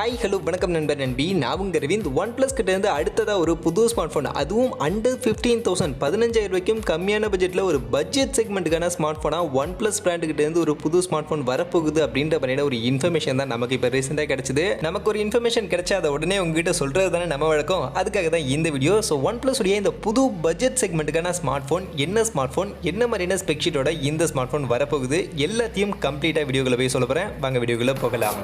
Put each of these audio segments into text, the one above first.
Hi hello வணக்கம் நண்பர் நண்பி. நான் உங்கள் ரவிந்த். OnePlus கிட்ட இருந்து அடுத்ததாக ஒரு புது ஸ்மார்ட் ஃபோன், அதுவும் அண்டர் 15,000 15,000 வரைக்கும் கம்மியான பட்ஜெட்டில் ஒரு பட்ஜெட் செக்மெண்ட்டுக்கான ஸ்மார்ட் ஃபோனாக OnePlus பிராண்டு கிட்ட இருந்து ஒரு புது ஸ்மார்ட் ஃபோன் வரப்போகுது அப்படின்ற மாதிரியான ஒரு இன்ஃபர்மேஷன் தான் நமக்கு இப்போ ரீசெண்டாக கிடைச்சது. நமக்கு ஒரு இன்ஃபர்மேஷன் கிடைச்சா அதை உடனே உங்ககிட்ட சொல்கிறது தானே நம்ம வழக்கம். அதுக்காக தான் இந்த வீடியோ. ஸோ OnePlus உடைய இந்த புது பட்ஜெட் செக்மெண்ட்டுக்கான ஸ்மார்ட் ஃபோன் என்ன மாதிரியான ஸ்பெக்ஷீட்டோட இந்த ஸ்மார்ட் ஃபோன் வரப்போகுது எல்லாத்தையும் கம்ப்ளீட்டாக வீடியோக்குள்ள போய் சொல்ல போகிறேன். வாங்க வீடியோக்குள்ள போகலாம்.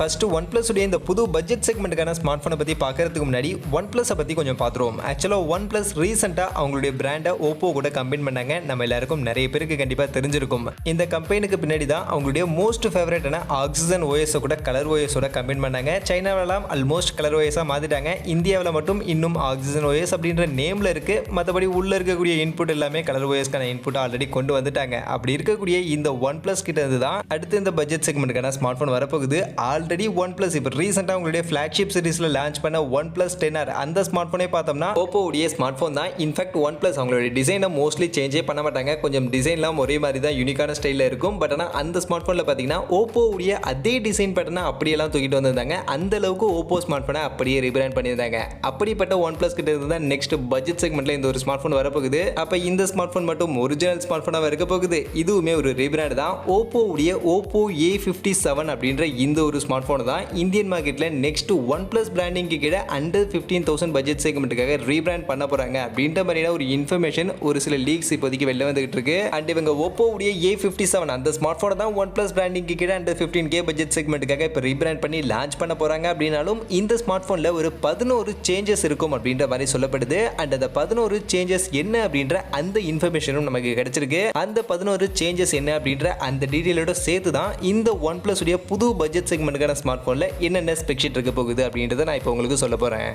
ஃபர்ஸ்ட் OnePlus உடைய இந்த புது பட்ஜெட் செக்மெண்ட்டுக்கான ஸ்மார்ட் ஃபோனை பற்றி பார்க்கறதுக்கு முன்னாடி OnePlus பற்றி கொஞ்சம் பார்த்துருவோம். ஆக்சுவலாக OnePlus ரீசெண்டாக அவங்களுடைய பிராண்டை ஓப்போ கூட கம்பைன் பண்ணாங்க. நம்ம எல்லாருக்கும் நிறைய பேருக்கு கண்டிப்பாக தெரிஞ்சிருக்கும். இந்த கம்பெனிக்கு பின்னாடி தான் அவங்களுடைய மோஸ்ட் ஃபேவரட்டான ஆக்சிஜன் ஓஎஸை கூட கலர் ஓஎஸோட கம்பைன் பண்ணாங்க. சைனாவிலாம் ஆல்மோஸ்ட் கலர் ஓஎஸாக மாற்றிட்டாங்க. இந்தியாவில் மட்டும் இன்னும் ஆக்சிஜன் ஓஎஸ் அப்படின்ற நேமில் இருக்குது. மற்றபடி உள்ளே இருக்கக்கூடிய இன்புட் எல்லாமே கலர் ஓஎஸ்க்கான இன்புட் ஆல்ரெடி கொண்டு வந்துட்டாங்க. அப்படி இருக்கக்கூடிய இந்த OnePlus கிட்ட இருந்து தான் அடுத்து இந்த பட்ஜெட் செக்மெண்ட்டுக்கான ஸ்மார்ட் ஃபோன் வரப்போகுது. ஆல்ரெடி OnePlus இப்போ ரீசெண்டாக உங்களுடைய ஃபிளாக்ஷிப் சீரிஸில் லான்ச் பண்ண OnePlus 10R அந்த ஸ்மார்ட் ஃபோனே பார்த்தோம்னா ஓப்போ உடைய ஸ்மார்ட் ஃபோன் தான். இன்ஃபேக்ட் OnePlus அவங்களுடைய டிசைனை மோஸ்ட்லி சேஞ்சே பண்ண மாட்டாங்க. கொஞ்சம் டிசைன்லாம் ஒரே மாதிரி தான் யூனிக்கான ஸ்டைலில் இருக்கும். பட் ஆனால் அந்த ஸ்மார்ட் ஃபோனில் பார்த்தீங்கன்னா ஓப்போ உடைய அதே டிசைன் பேட்டர்னை அப்படியெல்லாம் தூக்கிட்டு வந்திருந்தாங்க. அந்த அளவுக்கு ஓப்போ ஸ்மார்ட் ஃபோனை அப்படியே ரீபிராண்ட் பண்ணியிருந்தாங்க. அப்படிப்பட்ட OnePlus கிட்ட இருந்து தான் நெக்ஸ்ட் பட்ஜெட் செக்மெண்ட்ல இந்த ஒரு ஸ்மார்ட் ஃபோன் வரப்போகுது. அப்போ இந்த ஸ்மார்ட் ஃபோன் மட்டும் ஒரிஜினல் ஸ்மார்ட் ஃபோனாக இருக்க போகுது. இதுவுமே ஒரு ரீபிராண்ட் தான். ஓப்போ உடைய ஓப்போ A57 அப்படின்ற இந்த ஒரு ஸ்மார்ட் ஃபோன் தான் இந்தியன் மார்க்கெட்டில் நெக்ஸ்ட் OnePlus பிராண்டிங்க்கு கீழே அண்டர் 15,000 பட்ஜெட் செக்மெண்ட்டுக்காக ரீபிராண்ட் பண்ண போறாங்க அப்படின்ற மாதிரியான ஒரு இன்ஃபர்மேஷன் ஒரு சில லீக்ஸ் இப்போதைக்கு வெளில வந்துகிட்டு இருக்கு. அண்ட் இவங்க ஓப்போ உடைய A57 அந்த ஸ்மார்ட் ஃபோனை தான் OnePlus பிராண்டிங்க்கு கீழே அண்டர் 15K பட்ஜெட் செக்மெண்ட்டுக்காக இப்போ ரீபிராண்ட் பண்ணி லான்ச் பண்ண போறாங்க. அப்படின்னாலும் இந்த ஸ்மார்ட் ஃபோனில் ஒரு 11 சேஞ்சஸ் இருக்கும் அப்படின்ற மாதிரி சொல்லப்படுது. அண்ட் அந்த 11 சேஞ்சஸ் என்ன அப்படின்ற அந்த இன்ஃபர்மேஷனும் நமக்கு கிடைச்சிருக்கு. அந்த 11 சேஞ்சஸ் என்ன அப்படின்ற அந்த டீடைலோட சேர்த்து தான் இந்த OnePlus உடைய புது பட்ஜெட் செக்மெண்ட்டுக்கான ஸ்மார்ட் ஃபோனில் என்னென்ன ஸ்பெக்ஷீட் இருக்க போகுது அப்படின்றத நான் இப்போ உங்களுக்கு சொல்ல போகிறேன்.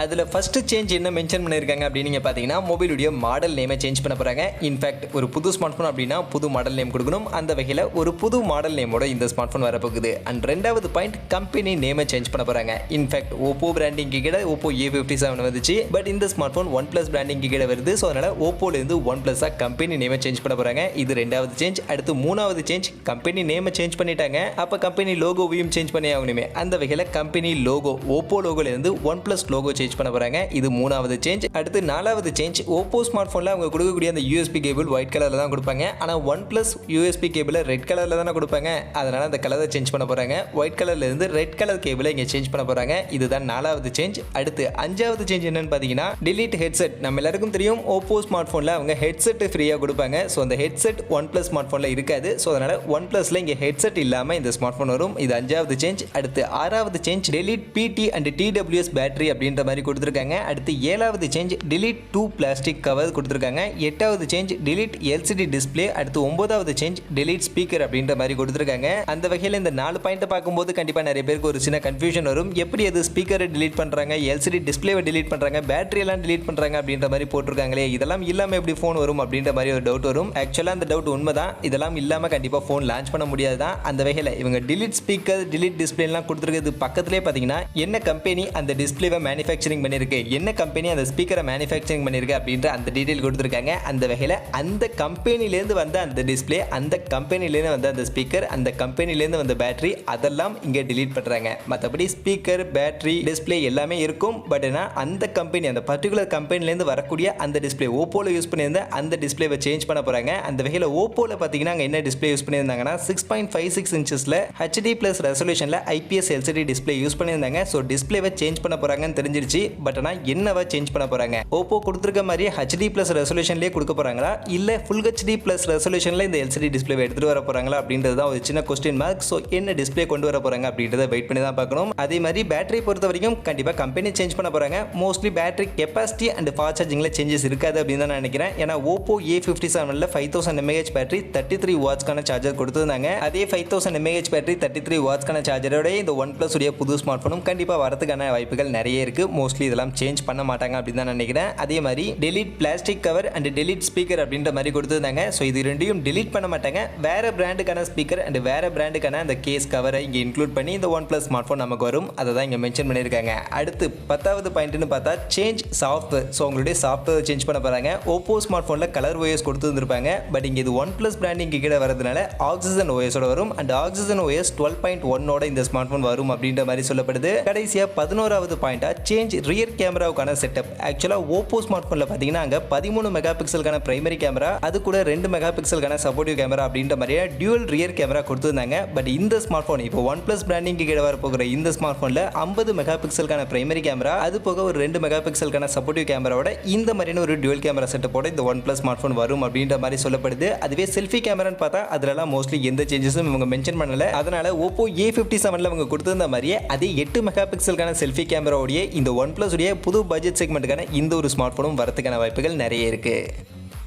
அதில் ஃபஸ்ட்டு சேஞ்ச் என்ன மென்ஷன் பண்ணியிருக்காங்க அப்படின்னு நீங்கள் பார்த்தீங்கன்னா மொபைலுடைய மாடல் நேமை சேஞ்ச் பண்ண போகிறாங்க. இன்ஃபேக்ட் ஒரு புது ஸ்மார்ட் ஃபோன் அப்படின்னா புது மாடல் நேம் கொடுக்கணும். அந்த வகையில் ஒரு புது மாடல் நேமோட இந்த ஸ்மார்ட் ஃபோன் வரப்போகுது. அண்ட் ரெண்டாவது பாயிண்ட் கம்பெனி நேமை சேஞ்ச் பண்ண போகிறாங்க. இன்ஃபேக்ட் ஓப்போ பிராண்டிங்க்கு கீழே ஓப்போ A57 வந்துச்சு. பட் இந்த ஸ்மார்ட் ஃபோன் OnePlus பிராண்டிங்க்கு கீழே வருது. ஸோ அதனால் ஓப்போலேருந்து OnePlus கம்பெனி நேமை சேஞ்ச் பண்ண போகிறாங்க. இது ரெண்டாவது சேஞ்ச். அடுத்து மூணாவது சேஞ்ச் கம்பெனி நேமை சேஞ்ச் பண்ணிட்டாங்க. அப்போ கம்பெனி லோகோவையும் சேஞ்ச் பண்ணி ஆகணுமே. அந்த வகையில் கம்பெனி லோகோ ஓப்போ லோகோலேருந்து OnePlus லோகோ சேஞ்ச் பண்ண போறாங்க. இது மூணாவது சேஞ்ச். அடுத்து நாலாவது சேஞ்ச் ஓப்போ ஸ்மார்ட் ஃபோன்ல அவங்க கொடுக்கக்கூடிய அந்த USB கேபிள் ஒயிட் கலர்ல தான் கொடுப்பாங்க. ஆனா OnePlus USB கேபிளை ரெட் கலர்ல தானே கொடுப்பாங்க. அதனால அந்த கலரை சேஞ்ச் பண்ண போறாங்க. ஒயிட் கலர்ல இருந்து ரெட் கலர் கேபிளை இங்க சேஞ்ச் பண்ண போறாங்க. இதுதான் நாலாவது சேஞ்ச். அடுத்து அஞ்சாவது சேஞ்ச் என்னன்னு பாத்தீங்கன்னா delete ஹெட்செட். நம்ம எல்லாருக்கும் தெரியும் ஓப்போ ஸ்மார்ட் ஃபோன்ல அவங்க ஹெட்செட் ஃப்ரீயா கொடுப்பாங்க. ஸோ அந்த ஹெட்செட் OnePlus ஸ்மார்ட் ஃபோன்ல இருக்காது. ஸோ அதனால OnePlusல இங்க ஹெட்செட் இல்லாம இந்த ஸ்மார்ட் ஃபோன் வரும். இது அஞ்சாவது சேஞ்ச். அடுத்து ஆறாவது change delete PT and TWS battery அப்படின்ற மாதிரி கொடுத்துருக்காங்க. அடுத்து ஏழாவது சேஞ்ச் delete 2 பிளாஸ்டிக் கவர் கொடுத்துருக்காங்க. எட்டாவது சேஞ்ச் delete LCD டிஸ்பிளே. அடுத்து ஒன்பதாவது சேஞ்ச் delete ஸ்பீக்கர் அப்படின்ற மாதிரி கொடுத்துருக்காங்க. அந்த வகையில் இந்த 4 பாயிண்ட் பார்க்கும்போது கண்டிப்பாக நிறைய பேருக்கு ஒரு சின்ன கன்ஃபியூஷன் வரும். எப்படி அது ஸ்பீக்கரை delete பண்ணுறாங்க, LCD டிஸ்பிளேவை delete பண்ணுறாங்க, பேட்டரி எல்லாம் delete பண்ணுறாங்க அப்படின்ற மாதிரி போட்டிருக்காங்களே, இதெல்லாம் இல்லாமல் எப்படி ஃபோன் வரும் அப்படின்ற மாதிரி ஒரு டவுட் வரும். ஆக்சுவலாக அந்த டவுட் உண்மைதான். இதெல்லாம் இல்லாமல் கண்டிப்பாக ஃபோன் லான்ச் பண்ண முடியாது தான். அந்த வகையில் இவங்க delete ஸ்பீக்கர் delete டிஸ்பிளேலாம் கொடுத்துருக்கிறது பக்கத்திலே பார்த்தீங்கன்னா என்ன கம்பெனி அந்த டிஸ்பிளேவை மேனுஃபேக்சரிங் பண்ணியிருக்கு, என்ன கம்பெனி அந்த ஸ்பீக்கரை மேனுஃபேக்சரிங் பண்ணியிருக்கு அப்படின்ற அந்த டீடைல் கொடுத்துருக்காங்க. அந்த வகையில் அந்த கம்பெனிலேருந்து வந்த அந்த டிஸ்பிளே, அந்த கம்பெனிலேருந்து வந்த அந்த ஸ்பீக்கர், அந்த கம்பெனிலேருந்து வந்த பேட்டரி அதெல்லாம் இங்கே டிலீட் பண்ணுறாங்க. மற்றபடி ஸ்பீக்கர், பேட்டரி, டிஸ்பிளே எல்லாமே இருக்கும். பட் அந்த கம்பெனி அந்த பர்டிகுலர் கம்பெனிலேருந்து வரக்கூடிய அந்த டிஸ்பிளே ஓப்போவில் யூஸ் பண்ணியிருந்த அந்த டிஸ்பிளேவை சேஞ்ச் பண்ண போகிறாங்க. அந்த வகையில் ஓப்போவில் பார்த்தீங்கன்னா அங்கே என்ன டிஸ்பிளே யூஸ் பண்ணியிருந்தாங்கன்னா 6.56 இன்ச்சஸில் HD+ ரெசல்யூஷனில் IPS LCD display use பண்ணியிருந்தாங்க. ஸோ டிஸ்பிளேவை சேஞ்ச் பண்ண போகிறாங்கன்னு தெரிஞ்சிருச்சு. பட் ஆனால் என்னவா சேஞ்ச் பண்ண போறாங்க, ஓப்போ கொடுத்திருக்க மாதிரி HD+ ரெசல்யூஷன்லயே கொடுக்க போறாங்களா இல்ல Full HD+ ரெசல்யூஷன்ல இந்த LCD டிஸ்பிளே எடுத்துட்டு வர போறாங்களா அப்படின்றது தான் ஒரு சின்ன क्वेश्चन மார்க். சோ என்ன டிஸ்பிளே கொண்டு வர போறாங்க அப்படின்றத வெயிட் பண்ணி தான் பார்க்கணும். அதே மாதிரி பேட்டரி பொறுத்த வரைக்கும் கண்டிப்பா கம்பெனி சேஞ்ச் பண்ண போறாங்க. Mostly battery capacity and fast சார்ஜிங்ல சேஞ்சஸ் இருக்காது அப்படின்னு தான் நினைக்கிறேன். ஏன்னா ஓப்போ A57ல 5000 mAh பேட்டரி 33 வாட்ஸ்க்கான சார்ஜர் கொடுத்திருந்தாங்க. அதே 5000 mAh பேட்டரி 33 வாட்ஸ்க்கான சார்ஜரோட இந்த OnePlus உடைய புது ஸ்மார்ட் போனும் கண்டிப்பா வரதுக்கான வாய்ப்புகள் நிறைய இருக்கு. மோஸ்ட்லி இதெல்லாம் சேஞ்ச் பண்ண மாட்டாங்க அப்படின்னு தான் நினைக்கிறேன். அதே மாதிரி delete plastic cover and delete speaker அப்படின்ற மாதிரி கொடுத்துருந்தாங்க. ஸோ இது ரெண்டையும் டெலிட் பண்ண மாட்டாங்க. வேற பிராண்டுக்கான ஸ்பீக்கர் அண்ட் வேற பிராண்டுக்கான அந்த கேஸ் கவரை இங்கே இன்க்ளூட் பண்ணி இந்த OnePlus ஸ்மார்ட் ஃபோன் நமக்கு வரும். அதை தான் இங்கே மென்ஷன் பண்ணியிருக்காங்க. அடுத்து 10வது பாயிண்ட்னு பார்த்தா சேஞ்ச் சாஃப்ட்வேர். ஸோ உங்களுடைய சாஃப்ட்வேர் சேஞ்ச் பண்ண போகிறாங்க. ஓப்போ ஸ்மார்ட் ஃபோனில் கலர் OS கொடுத்துருந்துருப்பாங்க. பட் இங்கே இது OnePlus பிராண்டிங் கீழே வரதுனால ஆக்சிஜன் OSோட வரும். அண்ட் ஆக்சிஜன் OS 12.1ஓட இந்த ஸ்மார்ட் ஃபோன் வரும் அப்படின்ற மாதிரி சொல்லப்படுது. கடைசியாக 11வது பாயிண்டா சேஞ்ச் ரியர் கேமராவுக்கான செட்டப். ஆக்சுவலாக ஓப்போ ஸ்மார்ட் ஃபோனில் பார்த்தீங்கன்னா அங்கே 13 மெகா பிக்சலுக்கான பிரைமரி கேமரா, அது கூட 2 மெகா பிக்சலுக்கான சப்போர்ட்டிவ் கேமரா அப்படின்ற மாதிரியே டியூவல் ரியர் கேமரா கொடுத்துருந்தாங்க. பட் இந்த ஸ்மார்ட் ஃபோன் இப்போ OnePlus பிராண்டிங் கீழே வர போகிற இந்த ஸ்மார்ட் ஃபோனில் 50 மெகா பிக்சலுக்கான பிரைமரி கேமரா, அது போக ஒரு 2 மெகா பிக்சலுக்கான சப்போர்ட்டிவ் கேமராவோட இந்த மாதிரியான ஒரு டியூவல் கேமரா செட்டப்போட இந்த OnePlus ஸ்மார்ட் ஃபோன் வரும் அப்படின்ற மாதிரி சொல்லப்படுது. அதுவே செல்ஃபி கேமரான்னு பார்த்தா அதுலலாம் மோஸ்ட்லி எந்த சேஞ்சஸும் இவங்க மென்ஷன் பண்ணல. அதனால ஓப்போ A57ல அவங்க கொடுத்திருந்த மாதிரியே அதே 8 மெகா பிக்சலுக்கான செல்ஃபி கேமராவோடைய இந்த OnePlus உடைய புது பட்ஜெட் செக்மெண்ட்டுக்கான இந்த ஒரு ஸ்மார்ட் ஃபோனும் வரதுக்கான வாய்ப்புகள் நிறைய இருக்கு.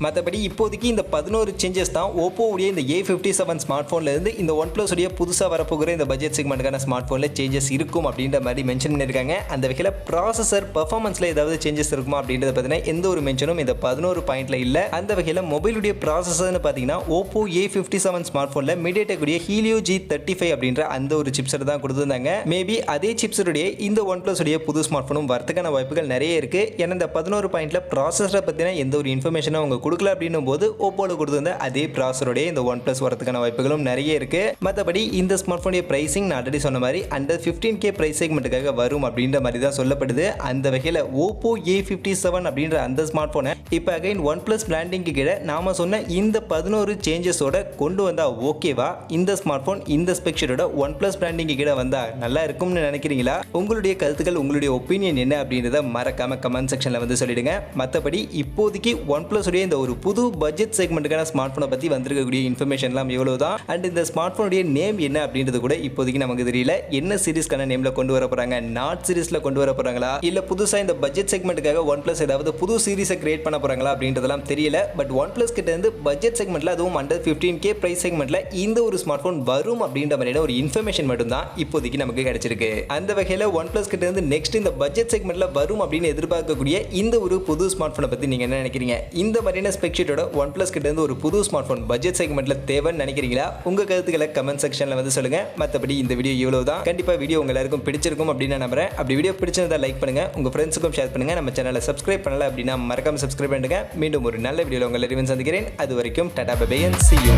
மற்றபடி இப்போதைக்கு இந்த 11 சேஞ்சஸ் தான் ஓப்போ உடைய இந்த A57 ஸ்மார்ட் ஃபோன்ல இருந்து இந்த OnePlus உடைய புதுசாக வரப்போகிற இந்த பட்ஜெட் செக்மெண்ட்டுக்கான ஸ்மார்ட் ஃபோனில் சேஞ்சஸ் இருக்கும் அப்படின்ற மாதிரி மென்ஷன் பண்ணியிருக்காங்க. அந்த வகையில் ப்ராசஸர் பெர்ஃபார்மன்ஸில் ஏதாவது சேஞ்சஸ் இருக்குமா அப்படின்றத பார்த்தீங்கன்னா எந்த ஒரு மென்ஷனும் இந்த 11 பாயிண்ட்ல இல்லை. அந்த வகையில் மொபைலுடைய ப்ராசஸர்னு பார்த்தீங்கன்னா ஓப்போ A57 ஸ்மார்ட் ஃபோனில் Mediatek உடைய Helio G35 அப்படின்ற அந்த ஒரு சிப்செட் தான் கொடுத்துருந்தாங்க. மேபி அதே சிப்செட்டுடைய இந்த OnePlus உடைய புது ஸ்மார்ட் ஃபோனும் வரதுக்கான வாய்ப்புகள் நிறைய இருக்கு. ஏன்னா இந்த 11 பாயிண்ட்ல ப்ராசஸரை பற்றின எந்த ஒரு இன்ஃபர்மேஷனும் அவங்க கொடுக்கல அப்படின்னும் போது ஓப்போல கொடுத்திருந்த அதே ப்ராசஸரோட இந்த OnePlus வரதுக்கான வாய்ப்புகளும் நிறைய இருக்கு. மற்றபடி இந்த ஸ்மார்ட் ஃபோனுடைய பிரைசிங் நான் ஆல்ரெடி சொன்ன மாதிரி அண்டர் 15K பிரைஸ் செக்மெண்ட்டுக்காக வரும் அப்படின்ற மாதிரி தான் சொல்லப்படுது. அந்த வகையில் ஓப்போ A57 அப்படின்ற அந்த ஸ்மார்ட் ஃபோனை இப்போ அகைன் OnePlus பிராண்டிங்க்கு கீழே நாம சொன்ன இந்த 11 சேஞ்சஸோட கொண்டு வந்தா ஓகேவா? இந்த ஸ்மார்ட் ஃபோன் இந்த ஸ்பெக்ஷரோட OnePlus பிராண்டிங்க்கு கீழே வந்தா நல்லா இருக்கும்னு நினைக்கிறீங்களா? உங்களுடைய கருத்துக்கள், உங்களுடைய ஒப்பீனியன் என்ன அப்படின்றத மறக்காம கமெண்ட் செக்ஷன்ல வந்து சொல்லிடுங்க. மற்றபடி இப்போதைக்கு OnePlus உடைய இந்த ஒரு புது பட்ஜெட் செக்மெண்ட்டுக்கான ஸ்மார்ட் ஃபோனை பற்றி வந்திருக்கக்கூடிய இன்ஃபர்மேஷன்லாம் எவ்வளோ தான். அண்ட் இந்த ஸ்மார்ட் ஃபோனுடைய நேம் என்ன அப்படின்றது கூட இப்போதைக்கு நமக்கு தெரியல. என்ன சீரிஸ்க்கான நேமில் கொண்டு வர போகிறாங்க? நாட் சீரிஸில் கொண்டு வர போகிறாங்களா, இல்லை புதுசாக இந்த பட்ஜெட் செக்மெண்ட்டுக்காக OnePlus ஏதாவது புது சீரிஸை கிரியேட் பண்ண போகிறாங்களா அப்படின்றதெல்லாம் தெரியல. பட் OnePlus கிட்ட இருந்து பட்ஜெட் செக்மெண்ட்டில் அதுவும் அண்டர் 15K பிரைஸ் செக்மெண்ட்டில் இந்த ஒரு ஸ்மார்ட் ஃபோன் வரும் அப்படின்ற மாதிரியான ஒரு இன்ஃபர்மேஷன் மட்டும் தான் இப்போதைக்கு நமக்கு கிடைச்சிருக்கு. அந்த வகையில் OnePlus கிட்ட இருந்து நெக்ஸ்ட் இந்த பட்ஜெட் செக்மெண்ட்டில் வரும் அப்படின்னு எதிர்பார்க்கக்கூடிய இந்த ஒரு புது ஸ்மார்ட் ஃபோனை பற்றி நீங்கள் என்ன நினைக்கிறீங்க? இந்த மாதிரியான ஸ்பெக்ஷீட்டோட OnePlus கிட்ட இருந்து ஒரு புது ஸ்மார்ட் ஃபோன் பட்ஜெட் செக்மெண்ட்ல தேவைன்னு நினைக்கிறீங்களா? உங்க கருத்துக்களை கமெண்ட் செக்ஷன்ல வந்து சொல்லுங்க. மற்றபடி இந்த வீடியோ இவ்வளவுதான். கண்டிப்பா வீடியோ உங்க எல்லாருக்கும் பிடிச்சிருக்கும் அப்படின்னு நம்புறேன். அப்படி வீடியோ பிடிச்சிருந்தா லைக் பண்ணுங்க, உங்க ஃப்ரெண்ட்ஸுக்கும் ஷேர் பண்ணுங்க. நம்ம சேனலை சப்ஸ்கிரைப் பண்ணல அப்படின்னா மறக்காம சப்ஸ்கிரைப் பண்ணுங்க. மீண்டும் ஒரு நல்ல வீடியோல உங்களை சந்திக்கிறேன். அது வரைக்கும் tata bye bye and see you.